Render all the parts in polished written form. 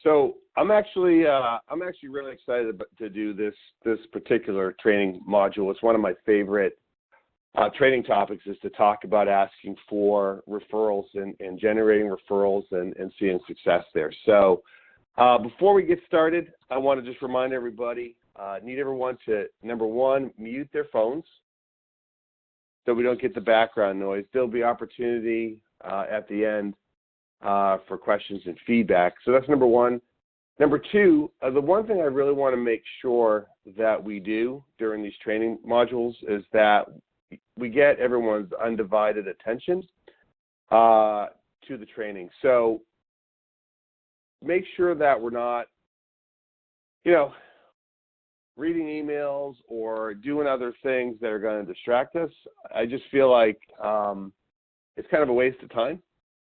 So I'm actually really excited to do this particular training module. It's one of my favorite training topics is to talk about asking for referrals and generating referrals and seeing success there. So before we get started, I want to just remind everybody, need everyone to, number one, mute their phones so we don't get the background noise. There'll be opportunity at the end for questions and feedback. So that's number one. Number two, the one thing I really want to make sure that we do during these training modules is that we get everyone's undivided attention to the training. So make sure that we're not, reading emails or doing other things that are going to distract us. I just feel like it's kind of a waste of time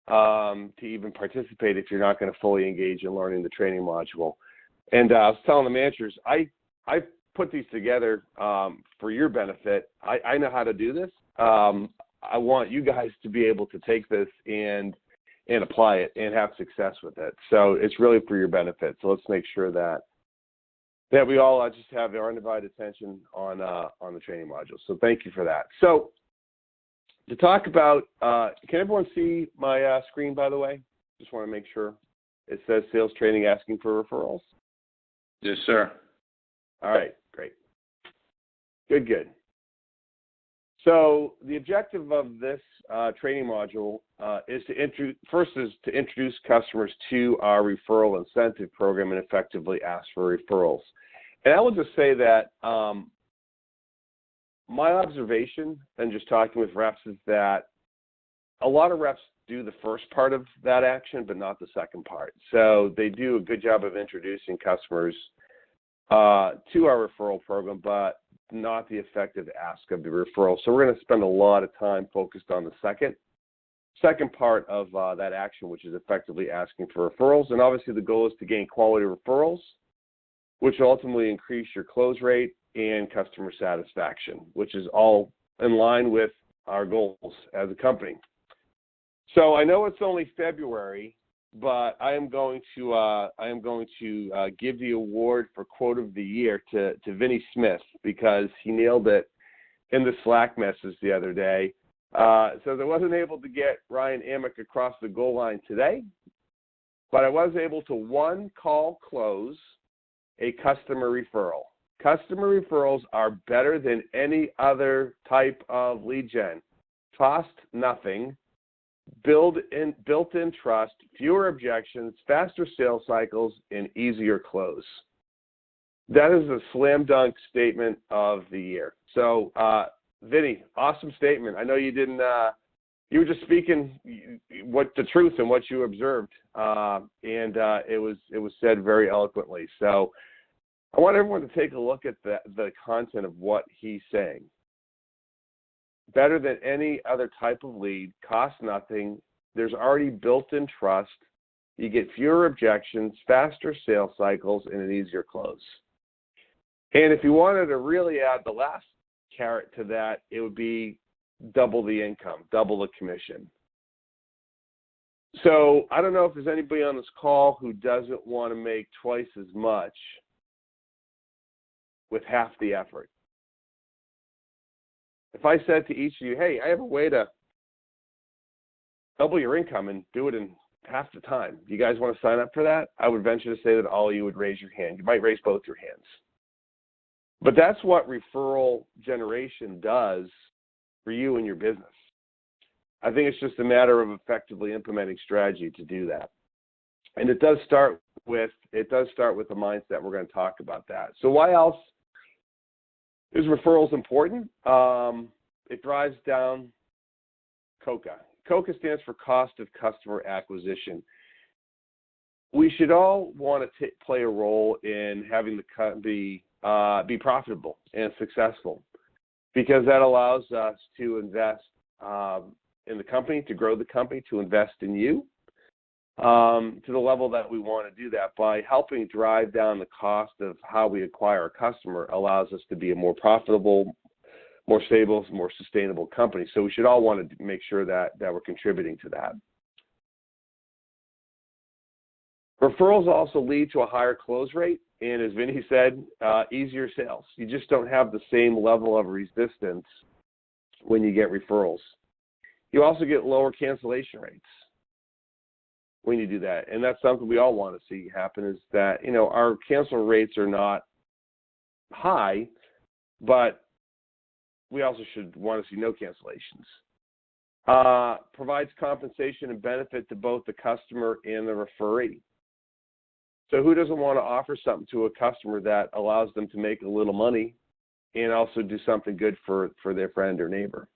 to even participate if you're not going to fully engage in learning the training module. And I was telling the managers, I put these together for your benefit. I know how to do this. I want you guys to be able to take this and apply it and have success with it. So it's really for your benefit. So let's make sure that we all just have our undivided attention on the training module. So thank you for that. So to talk about, can everyone see my screen, by the way? Just want to make sure. It says sales training asking for referrals. Yes, sir. All right, great. Good. So the objective of this training module is to introduce customers to our referral incentive program and effectively ask for referrals. And I will just say that my observation and just talking with reps is that a lot of reps do the first part of that action, but not the second part. So they do a good job of introducing customers to our referral program, but not the effective ask of the referral. So we're going to spend a lot of time focused on the second part of that action, which is effectively asking for referrals. And obviously the goal is to gain quality referrals, which ultimately increase your close rate and customer satisfaction, which is all in line with our goals as a company. So I know it's only February, but I am going to give the award for quote of the year to Vinny Smith because he nailed it in the Slack message the other day. So I wasn't able to get Ryan Amick across the goal line today, but I was able to one call close a customer referral. Customer referrals are better than any other type of lead gen. Cost nothing. Built-in trust, fewer objections, faster sales cycles, and easier close. That is a slam dunk statement of the year. So, Vinny, awesome statement. I know you didn't. You were just speaking the truth and what you observed, and it was said very eloquently. So, I want everyone to take a look at the content of what he's saying. Better than any other type of lead, costs nothing, there's already built-in trust, you get fewer objections, faster sales cycles, and an easier close. And if you wanted to really add the last carrot to that, it would be double the income, double the commission. So I don't know if there's anybody on this call who doesn't want to make twice as much with half the effort. If I said to each of you, hey, I have a way to double your income and do it in half the time, you guys want to sign up for that? I would venture to say that all of you would raise your hand. You might raise both your hands. But that's what referral generation does for you and your business. I think it's just a matter of effectively implementing strategy to do that. And it does start with the mindset. We're going to talk about that. So why else is referrals important? It drives down COCA. COCA stands for cost of customer acquisition. We should all want to play a role in having the company be profitable and successful because that allows us to invest in the company, to grow the company, to invest in you to the level that we want to do that. By helping drive down the cost of how we acquire a customer allows us to be a more profitable, more stable, more sustainable company. So we should all want to make sure that we're contributing to that. Referrals also lead to a higher close rate, and as Vinny said, easier sales. You just don't have the same level of resistance when you get referrals. You also get lower cancellation rates when you do that, and that's something we all want to see happen, is that, our cancel rates are not high, but we also should want to see no cancellations. Provides compensation and benefit to both the customer and the referee. So who doesn't want to offer something to a customer that allows them to make a little money and also do something good for their friend or neighbor?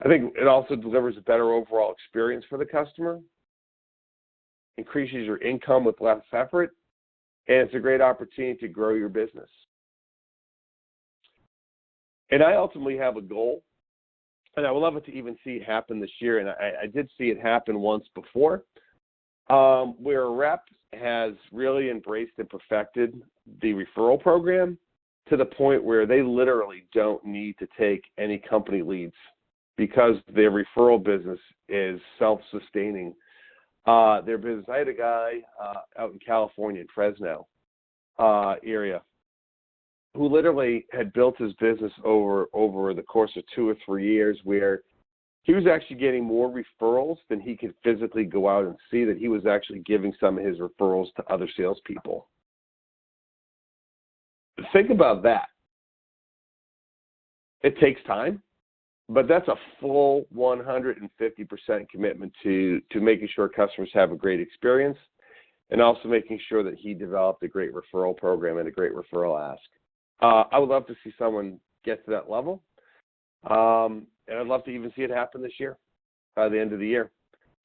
I think it also delivers a better overall experience for the customer, increases your income with less effort, and it's a great opportunity to grow your business. And I ultimately have a goal, and I would love it to even see it happen this year, and I did see it happen once before, where a rep has really embraced and perfected the referral program to the point where they literally don't need to take any company leads because their referral business is self-sustaining. Their business. I had a guy out in California, in Fresno area, who literally had built his business over the course of 2 or 3 years, where he was actually getting more referrals than he could physically go out and see, that he was actually giving some of his referrals to other salespeople. Think about that. It takes time, but that's a full 150% commitment to making sure customers have a great experience, and also making sure that he developed a great referral program and a great referral ask. I would love to see someone get to that level, and I'd love to even see it happen this year, by the end of the year.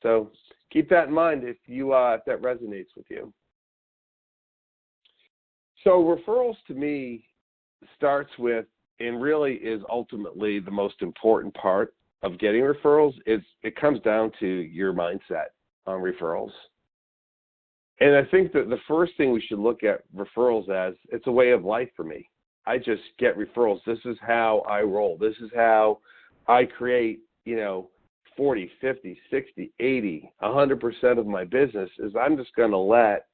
So keep that in mind if that resonates with you. So referrals, to me, starts with, and really is ultimately the most important part of getting referrals, is it comes down to your mindset on referrals. And I think that the first thing we should look at referrals as, it's a way of life for me. I just get referrals. This is how I roll. This is how I create, 40, 50, 60, 80, 100% of my business, is I'm just going to let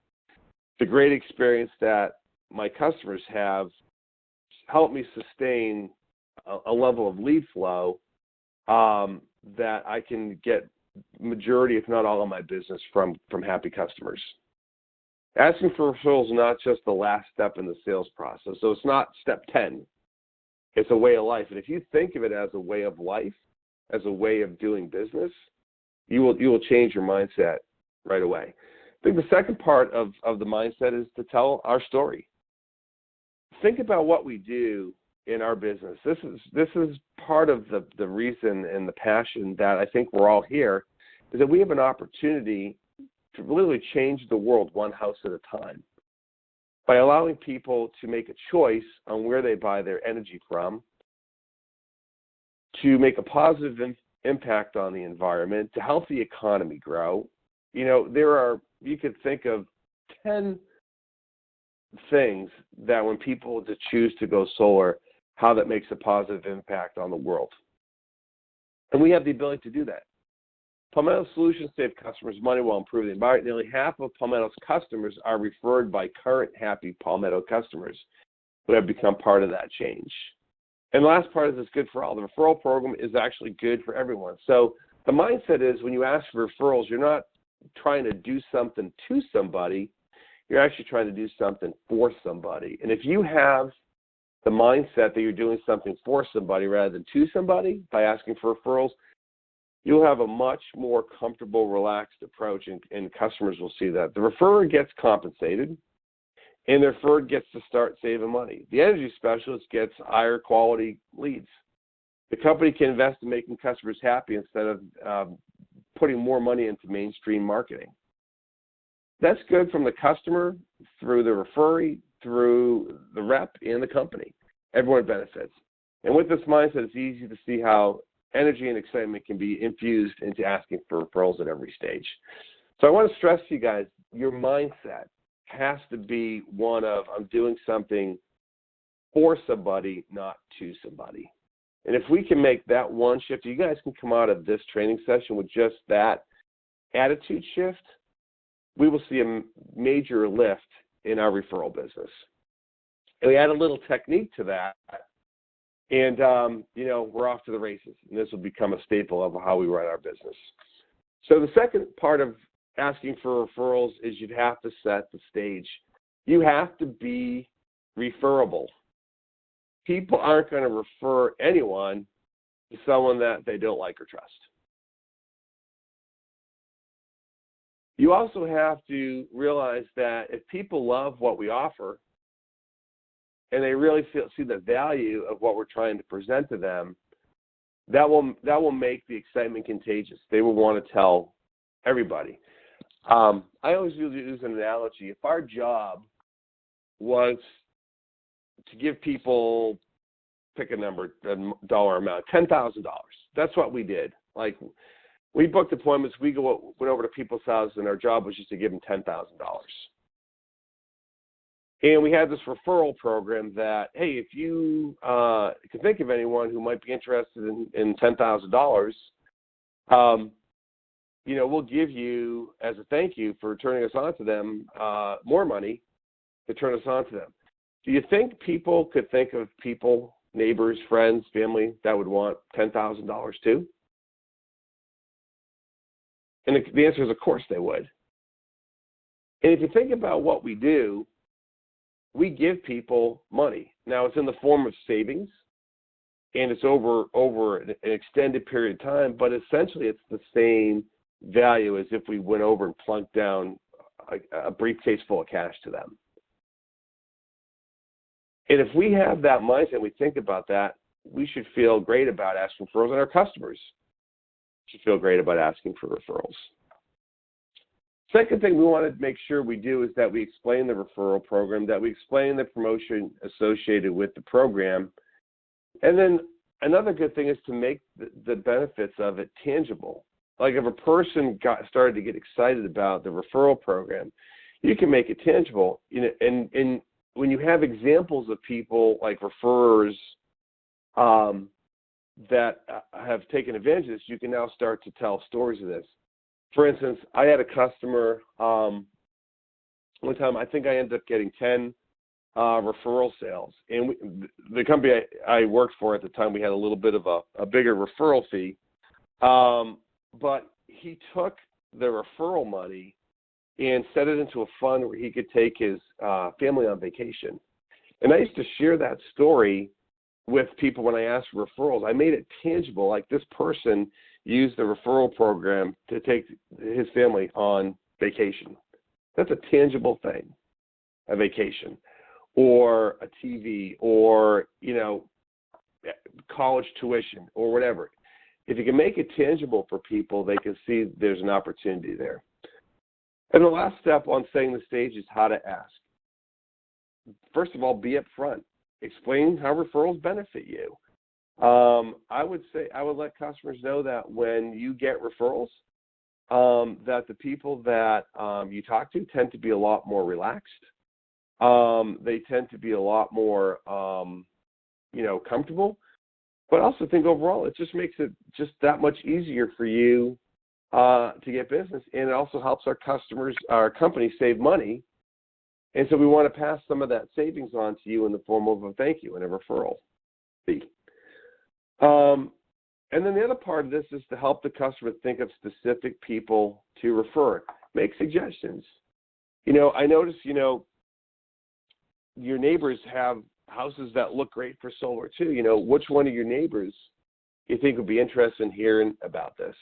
the great experience that my customers have help me sustain a level of lead flow that I can get majority, if not all, of my business from happy customers. Asking for referrals is not just the last step in the sales process. So it's not step 10. It's a way of life. And if you think of it as a way of life, as a way of doing business, you will change your mindset right away. I think the second part of the mindset is to tell our story. Think about what we do in our business. This is part of the reason and the passion that I think we're all here, is that we have an opportunity to literally change the world one house at a time by allowing people to make a choice on where they buy their energy from, to make a positive impact on the environment, to help the economy grow. You could think of 10 things that when people choose to go solar, how that makes a positive impact on the world. And we have the ability to do that. Palmetto Solutions save customers money while improving the environment. Nearly half of Palmetto's customers are referred by current happy Palmetto customers who have become part of that change. And the last part is it's good for all. The referral program is actually good for everyone. So the mindset is, when you ask for referrals, you're not trying to do something to somebody. You're actually trying to do something for somebody. And if you have the mindset that you're doing something for somebody rather than to somebody by asking for referrals, you'll have a much more comfortable, relaxed approach, and customers will see that. The referrer gets compensated, and the referred gets to start saving money. The energy specialist gets higher quality leads. The company can invest in making customers happy instead of putting more money into mainstream marketing. That's good from the customer, through the referee, through the rep, and the company. Everyone benefits. And with this mindset, it's easy to see how energy and excitement can be infused into asking for referrals at every stage. So I want to stress to you guys, your mindset has to be one of, I'm doing something for somebody, not to somebody. And if we can make that one shift, you guys can come out of this training session with just that attitude shift, we will see a major lift in our referral business. And we add a little technique to that, and, we're off to the races. And this will become a staple of how we run our business. So the second part of asking for referrals is you'd have to set the stage. You have to be referable. People aren't going to refer anyone to someone that they don't like or trust. You also have to realize that if people love what we offer and they really see the value of what we're trying to present to them, that will make the excitement contagious. They will want to tell everybody. I always use an analogy. If our job was to give people, pick a number, a dollar amount, $10,000. That's what we did. Like, we booked appointments. We went over to people's houses, and our job was just to give them $10,000. And we had this referral program that, hey, if you can think of anyone who might be interested in $10,000, we'll give you, as a thank you for turning us on to them, more money to turn us on to them. Do you think people could think of people, neighbors, friends, family, that would want $10,000 too? And the answer is, of course they would. And if you think about what we do, we give people money. Now, it's in the form of savings, and it's over an extended period of time, but essentially it's the same value as if we went over and plunked down a briefcase full of cash to them. And if we have that mindset, we think about that, we should feel great about asking for referrals, and our customers should feel great about asking for referrals. Second thing we want to make sure we do is that we explain the referral program, that we explain the promotion associated with the program. And then another good thing is to make the benefits of it tangible. Like if a person started to get excited about the referral program, you can make it tangible. And when you have examples of people like referrers that have taken advantage of this, you can now start to tell stories of this. For instance, I had a customer one time. I think I ended up getting 10 referral sales, and the company I worked for at the time, we had a little bit of a bigger referral fee, but he took the referral money and set it into a fund where he could take his family on vacation. And I used to share that story with people when I asked for referrals. I made it tangible, like this person used the referral program to take his family on vacation. That's a tangible thing, a vacation, or a TV, or, college tuition, or whatever. If you can make it tangible for people, they can see there's an opportunity there. And the last step on setting the stage is how to ask. First of all, be upfront. Explain how referrals benefit you. I would let customers know that when you get referrals, that the people that you talk to tend to be a lot more relaxed. They tend to be a lot more, comfortable. But I also think overall it just makes it just that much easier for you to get business, and it also helps our company save money. And so we want to pass some of that savings on to you in the form of a thank you and a referral fee. And then the other part of this is to help the customer think of specific people to refer. Make suggestions. I notice, your neighbors have houses that look great for solar too. Which one of your neighbors you think would be interested in hearing about this?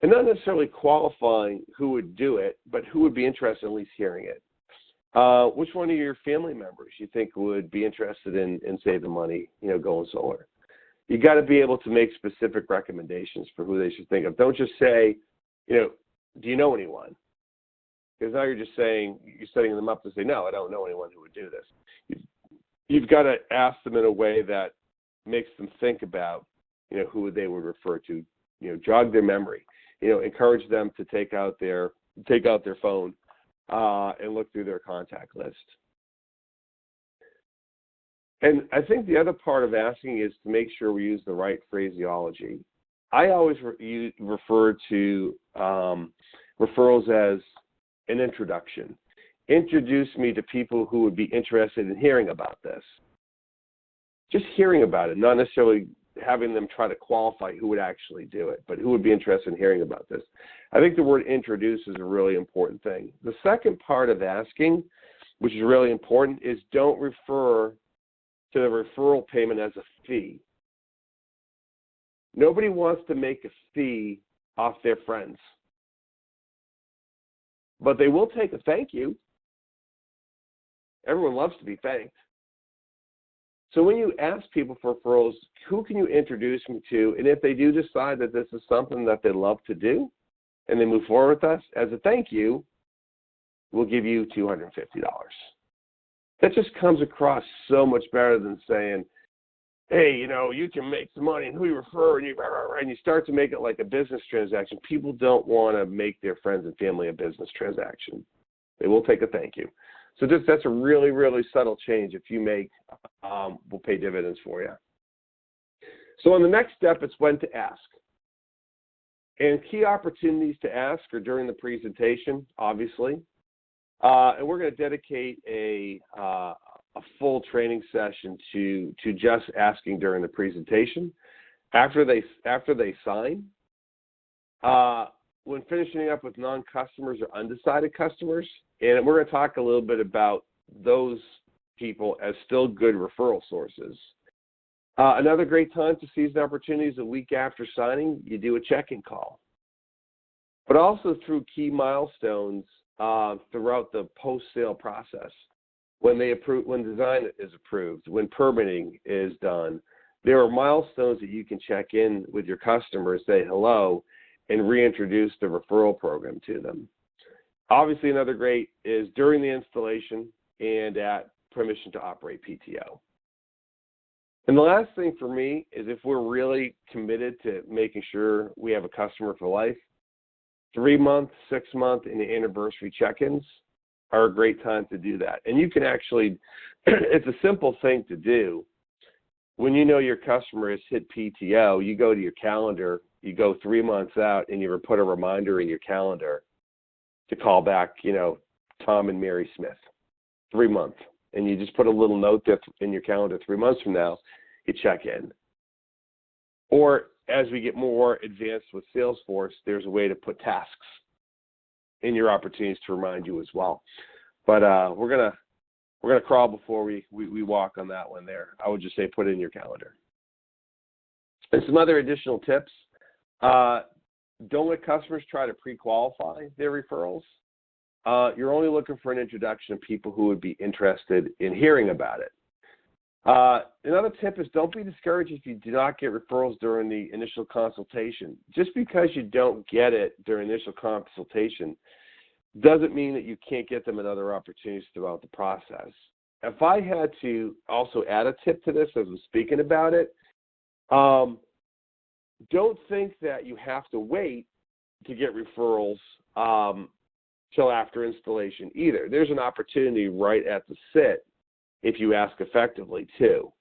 And not necessarily qualifying who would do it, but who would be interested in at least hearing it. Which one of your family members you think would be interested in saving money, going solar? You got to be able to make specific recommendations for who they should think of. Don't just say, do you know anyone? Because now you're setting them up to say, no, I don't know anyone who would do this. You've got to ask them in a way that makes them think about, who they would refer to, jog their memory, encourage them to take out their phone and look through their contact list. And I think the other part of asking is to make sure we use the right phraseology. I always refer to referrals as an introduction. Introduce me to people who would be interested in hearing about this. Just hearing about it, not necessarily having them try to qualify who would actually do it, but who would be interested in hearing about this. I think the word introduce is a really important thing. The second part of asking, which is really important, is don't refer to the referral payment as a fee. Nobody wants to make a fee off their friends, but they will take a thank you. Everyone loves to be thanked. So when you ask people for referrals, who can you introduce me to? And if they do decide that this is something that they love to do and they move forward with us, as a thank you, we'll give you $250. That just comes across so much better than saying, hey, you can make some money and who you refer, and you start to make it like a business transaction. People don't want to make their friends and family a business transaction. They will take a thank you. So that's a really, really subtle change if you make, will pay dividends for you. So on the next step, it's when to ask. And key opportunities to ask are during the presentation, obviously. And we're going to dedicate a full training session to just asking during the presentation. After they sign, when finishing up with non-customers or undecided customers, and we're going to talk a little bit about those people as still good referral sources. Another great time to seize the opportunity is a week after signing, you do a check-in call. But also through key milestones throughout the post-sale process. When design is approved, when permitting is done, there are milestones that you can check in with your customers, say hello, and reintroduce the referral program to them. Obviously, another great is during the installation and at permission to operate PTO. And the last thing for me is if we're really committed to making sure we have a customer for life, 3-month, 6-month, and the anniversary check-ins are a great time to do that. And you can actually, it's a simple thing to do. When you know your customer has hit PTO, you go to your calendar, you go 3 months out, and you put a reminder in your calendar to call back, Tom and Mary Smith, 3 months. And you just put a little note there in your calendar 3 months from now, you check in. Or as we get more advanced with Salesforce, there's a way to put tasks in your opportunities to remind you as well. But we're gonna crawl before we walk on that one there. I would just say put it in your calendar. And some other additional tips. Don't let customers try to pre-qualify their referrals. You're only looking for an introduction of people who would be interested in hearing about it. Another tip is don't be discouraged if you do not get referrals during the initial consultation. Just because you don't get it during initial consultation doesn't mean that you can't get them at other opportunities throughout the process. If I had to also add a tip to this as I'm speaking about it, don't think that you have to wait to get referrals till after installation either. There's an opportunity right at the sit if you ask effectively too.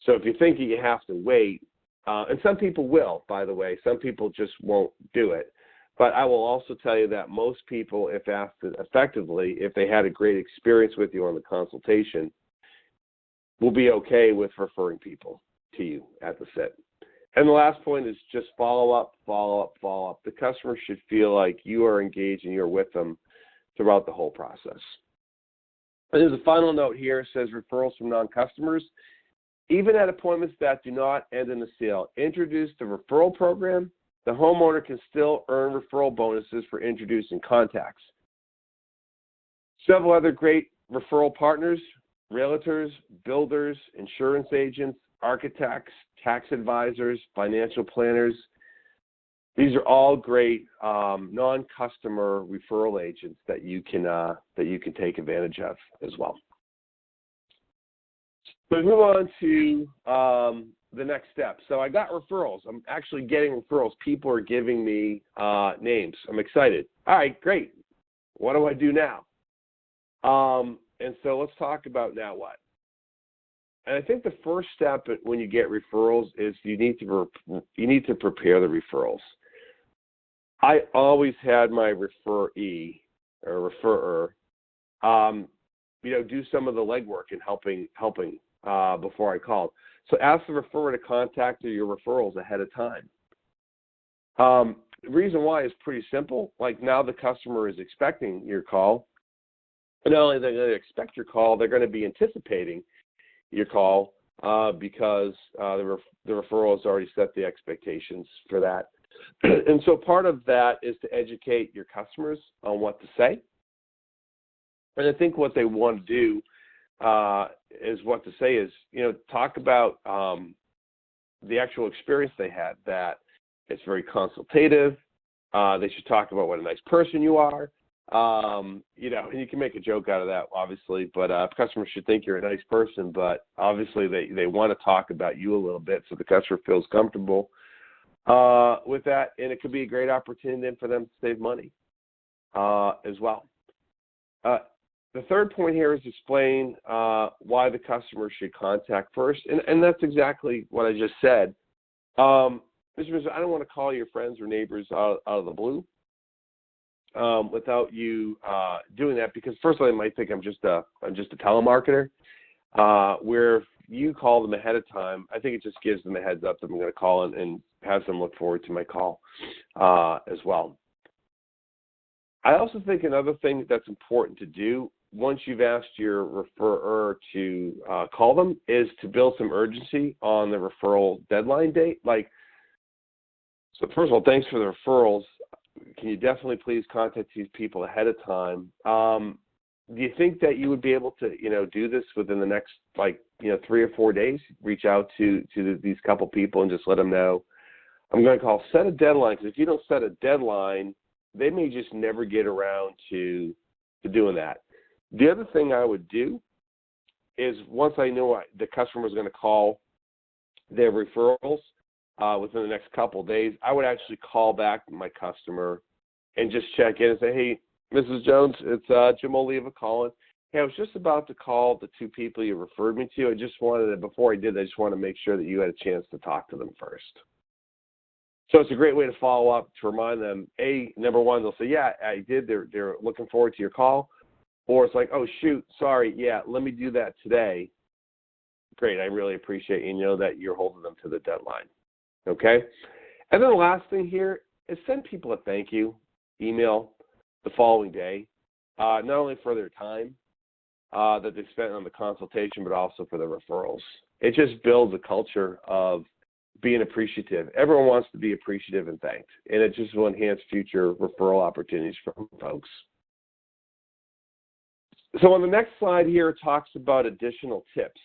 So if you think you have to wait, and some people will, by the way, some people just won't do it. But I will also tell you that most people, if asked effectively, if they had a great experience with you on the consultation, will be okay with referring people to you at the sit. And the last point is just follow up, follow up, follow up. The customer should feel like you are engaged and you're with them throughout the whole process. And there's a final note here. It says referrals from non-customers. Even at appointments that do not end in a sale, introduce the referral program. The homeowner can still earn referral bonuses for introducing contacts. Several other great referral partners, realtors, builders, insurance agents, architects, tax advisors, financial planners. These are all great non-customer referral agents that you can take advantage of as well. So we move on to the next step. So I got referrals. I'm actually getting referrals. People are giving me names. I'm excited. All right, great. What do I do now? And so let's talk about now what. And I think the first step when you get referrals is you need to prepare the referrals. I always had my referee or referrer, do some of the legwork in helping before I called. So ask the referrer to contact your referrals ahead of time. The reason why is pretty simple. Like now the customer is expecting your call. And not only are they going to expect your call, they're going to be anticipating your call because the referral has already set the expectations for that. And so part of that is to educate your customers on what to say. And I think what they want to do talk about the actual experience they had, that it's very consultative. They should talk about what a nice person you are. And you can make a joke out of that, obviously, but customers should think you're a nice person, but obviously they want to talk about you a little bit so the customer feels comfortable with that, and it could be a great opportunity for them to save money as well. The third point here is explain why the customer should contact first, and that's exactly what I just said. Mr. Mr. I don't want to call your friends or neighbors out of the blue without you doing that, because first of all, they might think I'm just a telemarketer. Where if you call them ahead of time, I think it just gives them a heads up that I'm going to call and has them look forward to my call as well. I also think another thing that's important to do once you've asked your referrer to call them is to build some urgency on the referral deadline date. So first of all, thanks for the referrals. Can you definitely please contact these people ahead of time? Do you think that you would be able to, do this within the next 3 or 4 days? Reach out to these couple people and just let them know I'm going to call. Set a deadline, because if you don't set a deadline, they may just never get around to doing that. The other thing I would do is once I know the customer is going to call their referrals within the next couple of days, I would actually call back my customer and just check in and say, hey, Mrs. Jones, it's Jim Oliva calling. Hey, I was just about to call the 2 people you referred me to. I just wanted to, before I did, I just want to make sure that you had a chance to talk to them first. So it's a great way to follow up, to remind them, number one, they'll say, yeah, I did. They're looking forward to your call. Or it's like, oh, shoot, sorry, yeah, let me do that today. Great, I really appreciate you, that you're holding them to the deadline. Okay? And then the last thing here is send people a thank you email the following day, not only for their time that they spent on the consultation, but also for the referrals. It just builds a culture of being appreciative. Everyone wants to be appreciative and thanked, and it just will enhance future referral opportunities from folks. So on the next slide here, it talks about additional tips.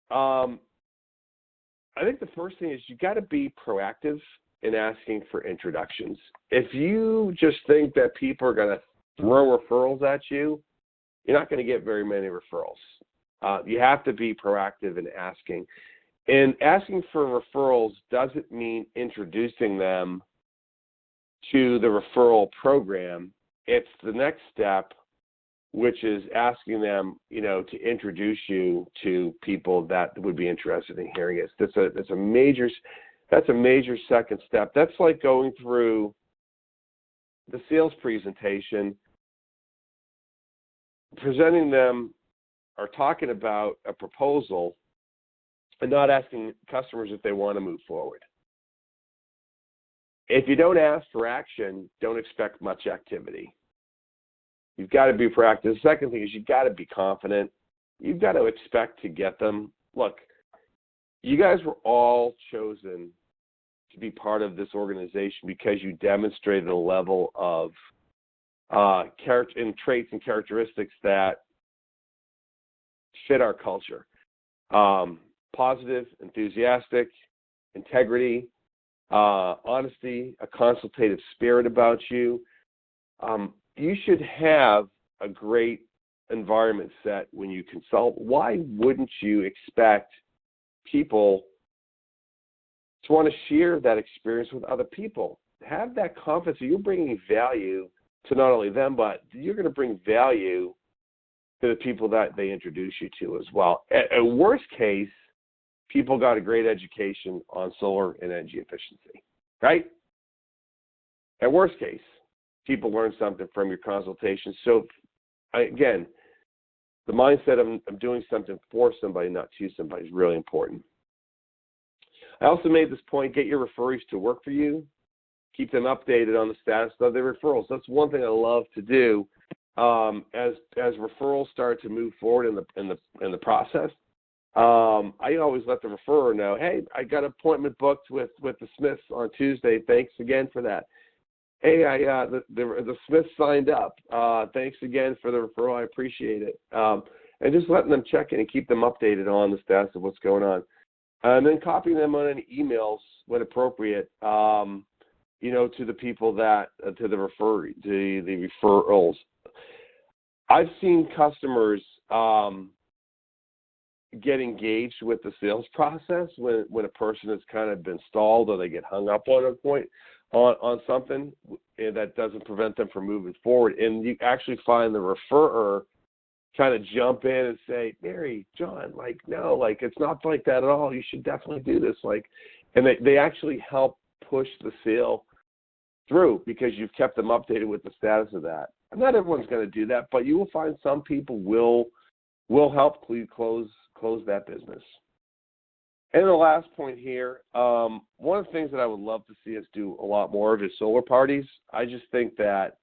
I think the first thing is you got to be proactive in asking for introductions. If you just think that people are going to throw referrals at you, you're not going to get very many referrals. You have to be proactive in asking. And asking for referrals doesn't mean introducing them to the referral program. It's the next step, which is asking them, to introduce you to people that would be interested in hearing it. That's a major second step. That's like going through the sales presentation, presenting them or talking about a proposal and not asking customers if they want to move forward. If you don't ask for action, don't expect much activity. You've got to be proactive. The second thing is you've got to be confident. You've got to expect to get them. Look, you guys were all chosen to be part of this organization because you demonstrated a level of character and traits and characteristics that fit our culture. Positive, enthusiastic, integrity, honesty, a consultative spirit about you. You should have a great environment set when you consult. Why wouldn't you expect people to want to share that experience with other people? Have that confidence that you're bringing value to not only them, but you're going to bring value to the people that they introduce you to as well. At worst case, people got a great education on solar and energy efficiency, right? At worst case, people learn something from your consultation. So, again, the mindset of I'm doing something for somebody, not to somebody, is really important. I also made this point: get your referees to work for you. Keep them updated on the status of their referrals. That's one thing I love to do. As referrals start to move forward in the process, I always let the referrer know, hey, I got an appointment booked with the Smiths on Tuesday. Thanks again for that. Hey, the Smiths signed up. Thanks again for the referral. I appreciate it. And just letting them check in and keep them updated on the status of what's going on. And then copying them on any emails when appropriate, to the people to the referrals. I've seen customers get engaged with the sales process when a person has kind of been stalled or they get hung up on a point on something that doesn't prevent them from moving forward. And you actually find the referrer kind of jump in and say, Mary, John, no, it's not like that at all. You should definitely do this. And they actually help push the sale through because you've kept them updated with the status of that. And not everyone's going to do that, but you will find some people will help close that business. And the last point here, one of the things that I would love to see us do a lot more of is solar parties. I just think that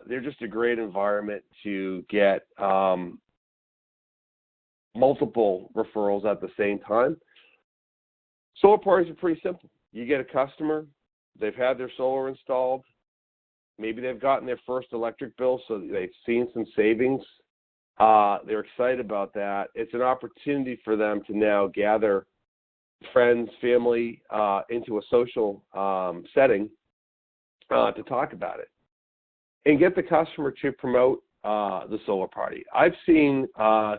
they're just a great environment to get multiple referrals at the same time. Solar parties are pretty simple. You get a customer, they've had their solar installed, maybe they've gotten their first electric bill, so they've seen some savings. They're excited about that. It's an opportunity for them to now gather friends, family into a social setting to talk about it and get the customer to promote the solar party. I've seen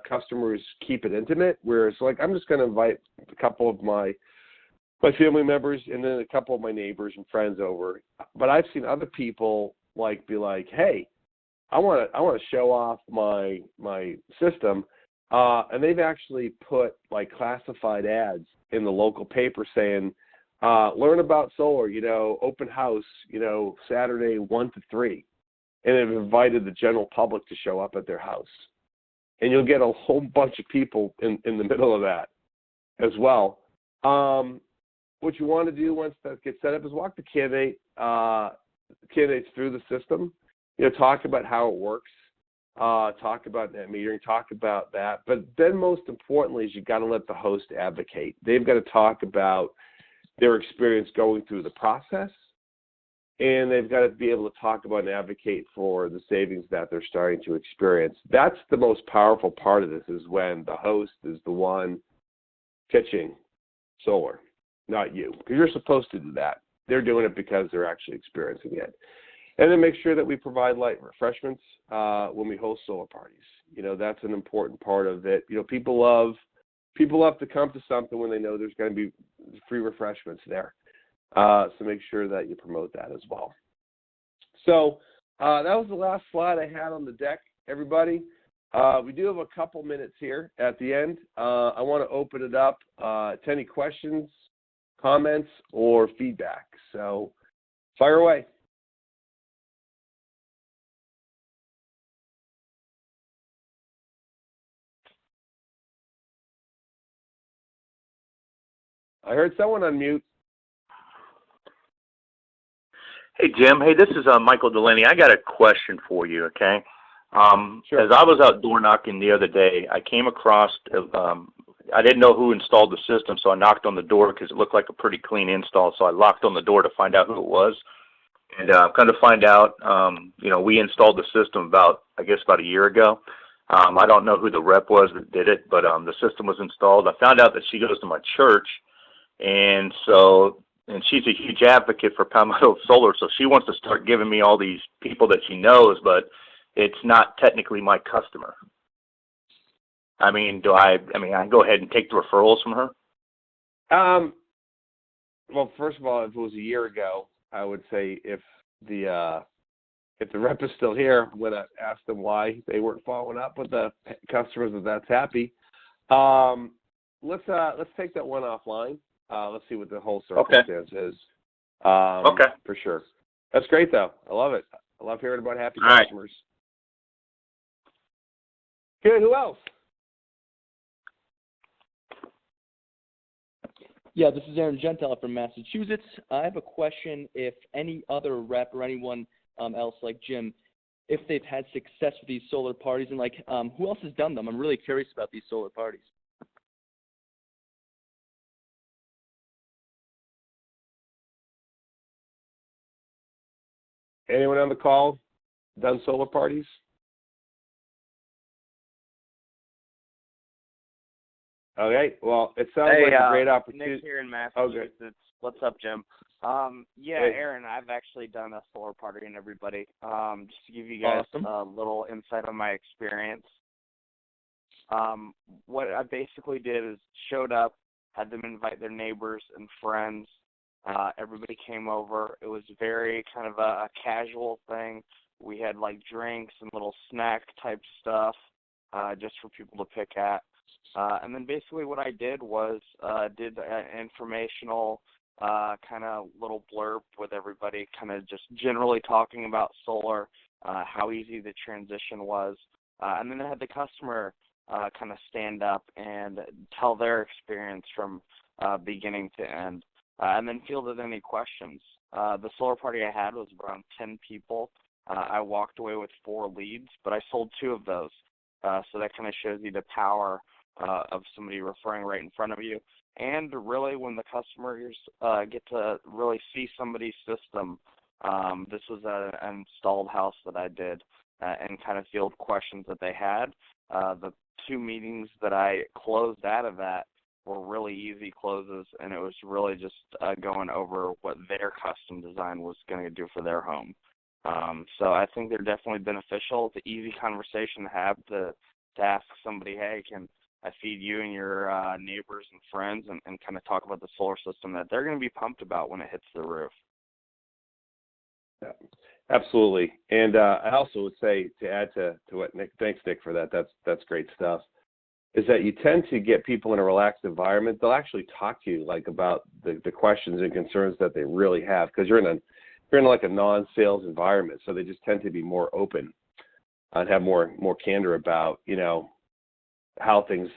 customers keep it intimate, where it's I'm just going to invite a couple of my family members and then a couple of my neighbors and friends over. But I've seen other people be like, hey, I want to show off my system, and they've actually put classified ads in the local paper saying, learn about solar, open house, Saturday 1 to 3, and they've invited the general public to show up at their house, and you'll get a whole bunch of people in the middle of that as well. What you want to do once that gets set up is walk the candidates through the system. Talk about how it works, talk about net metering, talk about that. But then most importantly is you got to let the host advocate. They've got to talk about their experience going through the process, and they've got to be able to talk about and advocate for the savings that they're starting to experience. That's the most powerful part of this, is when the host is the one pitching solar, not you, because you're supposed to do that. They're doing it because they're actually experiencing it. And then make sure that we provide light refreshments when we host solar parties. That's an important part of it. People love to come to something when they know there's going to be free refreshments there. So make sure that you promote that as well. So that was the last slide I had on the deck, everybody. We do have a couple minutes here at the end. I want to open it up to any questions, comments, or feedback. So fire away. I heard someone unmute. Hey, Jim. Hey, this is Michael Delaney. I got a question for you, okay? Sure. As I was out door knocking the other day, I came across, I didn't know who installed the system, so I knocked on the door because it looked like a pretty clean install, so I locked on the door to find out who it was. And kind of find out, we installed the system about a year ago. I don't know who the rep was that did it, but the system was installed. I found out that she goes to my church, and she's a huge advocate for Palmetto Solar, so she wants to start giving me all these people that she knows, but it's not technically my customer. I can go ahead and take the referrals from her? Well, first of all, if it was a year ago, I would say if the rep is still here, I'm going to ask them why they weren't following up with the customers that's happy. Let's take that one offline. Let's see what the whole circumstance is. Okay. For sure. That's great, though. I love it. I love hearing about happy All right. customers. Good. Who else? Yeah, this is Aaron Gentile from Massachusetts. I have a question if any other rep or anyone else like Jim, if they've had success with these solar parties, and like who else has done them? I'm really curious about these solar parties. Anyone on the call done solar parties? Okay. Well, it sounds like a great opportunity. Nick here in Massachusetts. Oh, good. What's up, Jim? Yeah, Hey. Aaron, I've actually done a solar party and everybody. Just to give you guys Awesome. a little insight on my experience. What I basically did is showed up, had them invite their neighbors and friends. Everybody came over. It was very kind of a casual thing. We had like drinks and little snack type stuff, just for people to pick at. And then basically what I did was did an informational kind of little blurb with everybody, kind of just generally talking about solar, how easy the transition was. And then I had the customer kind of stand up and tell their experience from beginning to end, and then fielded any questions. The solar party I had was around 10 people. I walked away with 4 leads, but I sold 2 of those. So that kind of shows you the power of somebody referring right in front of you. And really when the customers get to really see somebody's system, this was an installed house that I did, and kind of field questions that they had. The 2 meetings that I closed out of that were really easy closes, and it was really just going over what their custom design was going to do for their home. So I think they're definitely beneficial. It's an easy conversation to have to ask somebody, hey, can I feed you and your neighbors and friends, and kind of talk about the solar system that they're going to be pumped about when it hits the roof. Yeah, absolutely. And I also would say, to add to what Nick, thanks Nick for that. That's great stuff. Is that you tend to get people in a relaxed environment. They'll actually talk to you like about the questions and concerns that they really have, because you're in like a non-sales environment, so they just tend to be more open and have more candor about, you know, how things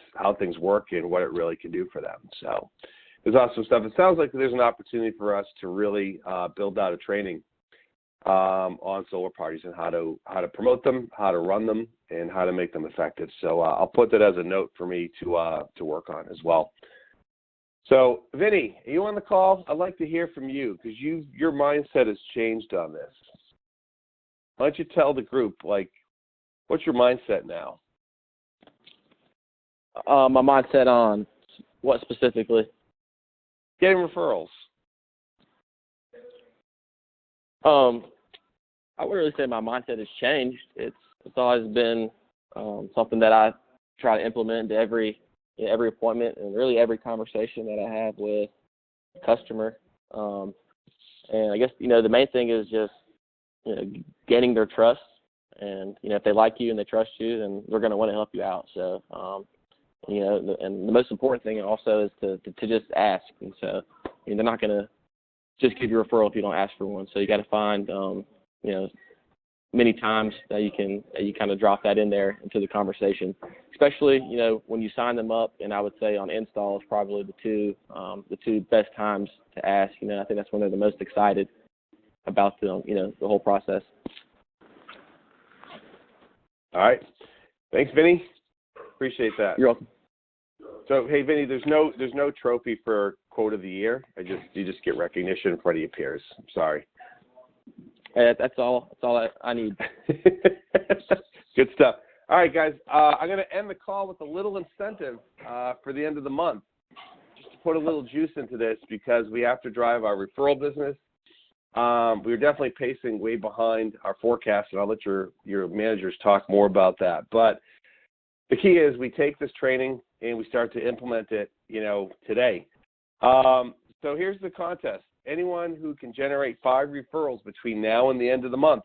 work and what it really can do for them. So there's awesome stuff. It sounds like there's an opportunity for us to really build out a training on solar parties and how to promote them, how to run them, and how to make them effective. So I'll put that as a note for me to work on as well. So Vinny, are you on the call? I'd like to hear from you, because your mindset has changed on this. Why don't you tell the group, like, what's your mindset now? My mindset on what specifically? Getting referrals. I wouldn't really say my mindset has changed. It's always been something that I try to implement into every appointment and really every conversation that I have with a customer. And I guess, the main thing is just, gaining their trust. And, if they like you and they trust you, then they're going to want to help you out. So, and the most important thing also is to just ask. And so, they're not going to just give you a referral if you don't ask for one. So you got to find, many times that you kind of drop that in there into the conversation, especially, when you sign them up. And I would say on install is probably the two best times to ask. I think that's when they're the most excited about the whole process. All right. Thanks, Vinny. Appreciate that. You're welcome. So, hey, Vinny, there's no trophy for quote of the year. You just get recognition in front of your peers. I'm sorry. Hey, that's all I need. Good stuff. All right, guys. I'm going to end the call with a little incentive for the end of the month, just to put a little juice into this, because we have to drive our referral business. We're definitely pacing way behind our forecast, and I'll let your managers talk more about that. But the key is we take this training and we start to implement it, today. So here's the contest. Anyone who can generate 5 referrals between now and the end of the month,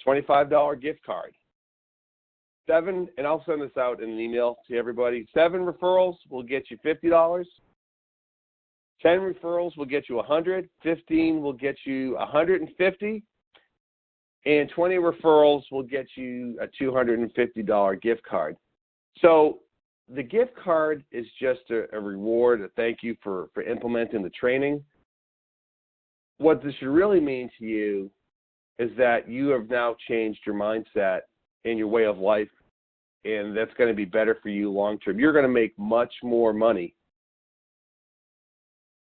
$25 gift card. 7, and I'll send this out in an email to everybody. 7 referrals will get you $50. 10 referrals will get you 100, 15 will get you 150, and 20 referrals will get you a $250 gift card. So the gift card is just a reward, a thank you for implementing the training. What this should really mean to you is that you have now changed your mindset and your way of life, and that's going to be better for you long term. You're going to make much more money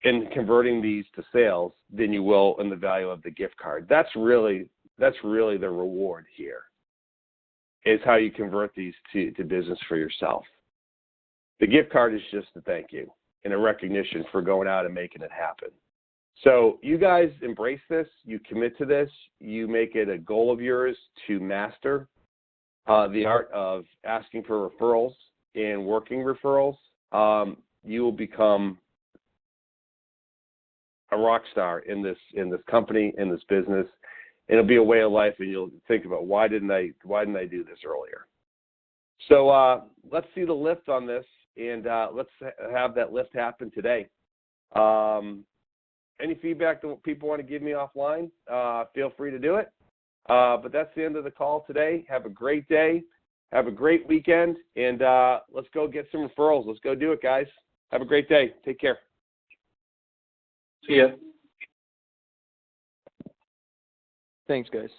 in converting these to sales than you will in the value of the gift card. That's really the reward here, is how you convert these to business for yourself. The gift card is just a thank you and a recognition for going out and making it happen. So you guys embrace this, you commit to this, you make it a goal of yours to master the art of asking for referrals and working referrals. You will become a rock star in this company, in this business. It'll be a way of life, and you'll think about why didn't I do this earlier? So let's see the lift on this, and let's have that lift happen today. Any feedback that people want to give me offline, feel free to do it. But that's the end of the call today. Have a great day. Have a great weekend, and let's go get some referrals. Let's go do it, guys. Have a great day. Take care. See ya. Thanks, guys.